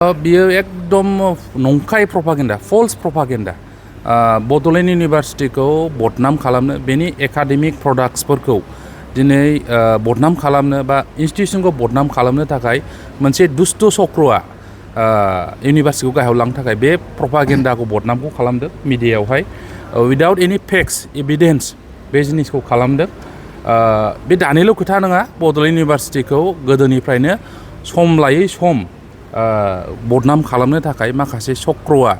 बियो एकदम नंखाय प्रपागेन्डा फल्स प्रपागेन्डा बड'लेण्ड इउनिभार्सिटिखौ बदनाम खालामनो बेनि एकाडेमिक प्रडाक्ट्सफोरखौ दिनै बदनाम खालामनो बा इन्स्टिटिउसनखौ बदनाम खालामनो थाखाय मोनसे दुष्ट चक्रआ इउनिभार्सिटिखौ गाहायाव लांनो थाखाय बे प्रपागेन्डाखौ बदनामखौ खालामदों मिडियायावहाय उइदाउट एनि फेक्ट्स एभिडेन्स बे जिनिसखौ खालामदों बे दानिल' खोथा नङा बड'लेण्ड इउनिभार्सिटिखौ गोदोनिफ्रायनो सम लायै सम बदनाम खालामनो थाखाय माखासे चक्रआ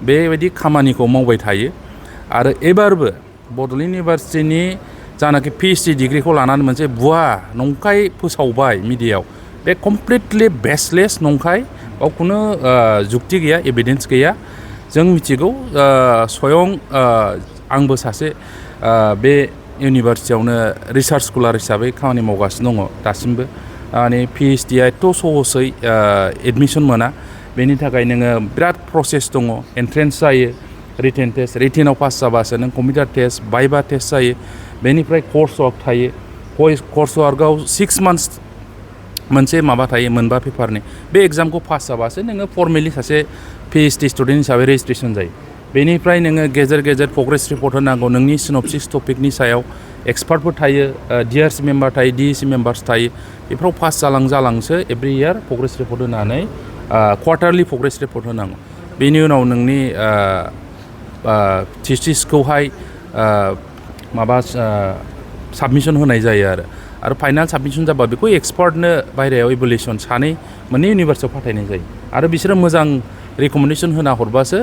बेबायदि खामानिखौ मावबाय थायो आरो एबारबो बड'लेण्ड इउनिभार्सिटिनि जानाखि PhD डिग्रिखौ लानानै मोनसे भुवा नंखाय फोसावबाय मिडियायाव बे कमप्लिटलि बेसलेस नंखाय बाव खुनु जुक्ति गैया एभिडेन्स गैया जों मिथिगौ स्वयं आंबो सासे बे इउनिभार्सिटियावनो रिसार्च स्कलार हिसाबै खामानि मावगासिनो दङ दासिमबो माने PhD एथ' सहसै एडमिसन मोना बेनि थाखाय नोङो बिराद प्रसेस दङ एन्ट्रेन्स जायो रिटेन टेस्ट रिटेनाव पास जाबासो नों कम्पिउटार टेस्ट भाइभा टेस्ट जायो बेनिफ्राय कर्स वार्क थायो कर्स वार्कआव 6 मान्थ्स मोनसे माबा थायो मोनबा पेपारनि बे एग्जामखौ पास जाबासो नोङो फर्मेलि सासे PhD स्टुडेन्ट हिसाबै रेजिस्ट्रेसन जायो बेनिफ्राय नोङो गेजेर गेजेर प्रग्रेस रिपर्ट होनांगौ नोंनि सिनopसिस टपिकनि सायाव एक्सपार्टफोर थायो DRC मेम्बार थायो DEC मेम्बार्स थायो बेफोराव पास जालांसो एभ्रि इयार प्रग्रेस रिपर्ट होनानै क्वार्टारलि प्रग्रेस रिपर्ट होनांगौ बेनि उनाव नोंनि थिसिसखौहाय माबा साबमिसन होनाय जायो आरो फाइनाल साबमिसन जाबा बेखौ एक्सपार्टनो बाहेरायाव इभुलुसन मोननै इउनिभार्सिटियाव फाथायनाय जायो आरो बिसोरो मोजां रिकमेन्डेसन होना हरबासो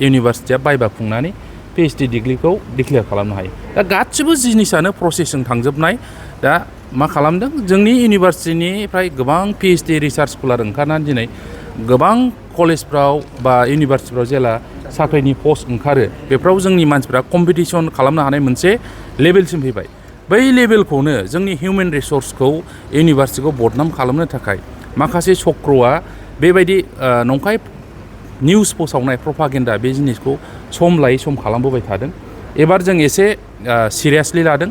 इउनिभार्सिटिया भाइभा खुंनानै PhD डिग्रिखौ डिक्लेयार खालामनो हायो दा गासिबो जिनिसानो प्रसेसजों थांजोबनाय दा मा खालामदों जोंनि इउनिभार्सिटिनिफ्राय गोबां PhD रिसार्च स्कलार ओंखारनानै दिनै गोबां कलेजफ्राव बा इउनिभार्सिटिफ्राव जेला साख्रिनि पस्ट ओंखारो बेफोराव जोंनि मानसिफ्रा कम्पिटिसन खालामनो हानाय मोनसे लेभेलसिम फैबाय बै लेभेलखौनो जोंनि हिउमेन रिसर्सखौ इउनिभार्सिटिखौ बदनाम खालामनो थाखाय माखासे चक्रआ बेबायदि नंखाय निउस फोसावनाय प्रपागेन्डा बे जिनिसखौ सम लायै सम खालामबोबाय थादों एबार जों एसे सिरियासलि लादों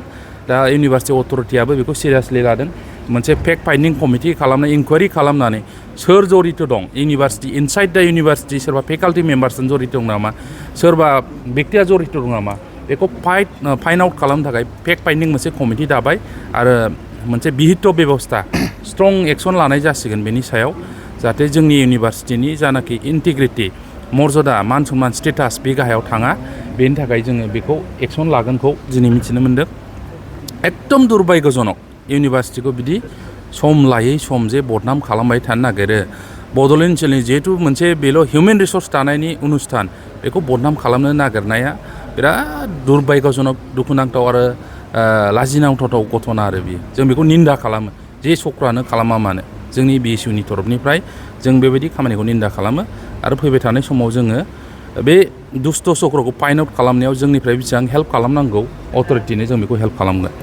दा इउनिभार्सिटि अथरिटियाबो बेखौ सिरियासलि लादों मोनसे फेक्ट फाइन्डिं कमिटि खालामनाय इनकुवारि खालामनानै सोर जरित दं इउनिभार्सिटि इनसाइड दा इउनिभार्सिटि सोरबा फेकाल्टि मेम्बार्सजों जरित दं नामा सोरबा बेक्तिया जरित दं नामा बेखौ फाइन्ड आउट खालामनो थाखाय फेक्ट फाइन्डिं मोनसे कमिटि दाबाय आरो मोनसे बिहित बेबस्था स्ट्रं एक्सन लानाय जासिगोन बेनि सायाव जाहाथे जोंनि इउनिभार्सिटिनि जानाखि इन्टिग्रिटि मर्यादा मान सन्मान स्टेटास बे गाहायाव थाङा बेनि थाखाय जोङो बेखौ एक्सन लागोनखौ दिनै मिथिनो मोन्दों एकदम दुर्भाग्यजनक इउनिभार्सिटिखौ बिदि सम लायै सम जे बदनाम खालामबाय थानो नागिरो बड'लेण्ड ओनसोलनि जिहेतु मोनसे बेल' हिउमेन रिसर्स दानायनि अनुस्थान बेखौ बदनाम खालामनो नागिरनाया बिराद दुर्भाग्यजनक दुखुनांथाव आरो लाजिनांथाव घटना आरो बियो जों बेखौ निन्दा खालामो जे चक्रआनो खालामा मानो जोंनि BSUनि तरफनिफ्राय जों बेबायदि खामानिखौ निन्दा खालामो आरो फैबाय थानाय समाव जोङो बे दुष्ट चक्रखौ फाइन्ड आउट खालामनायाव जोंनिफ्राय बेसेबां हेल्प खालामनांगौ अथरिटिनो जों बेखौ हेल्प खालामगोन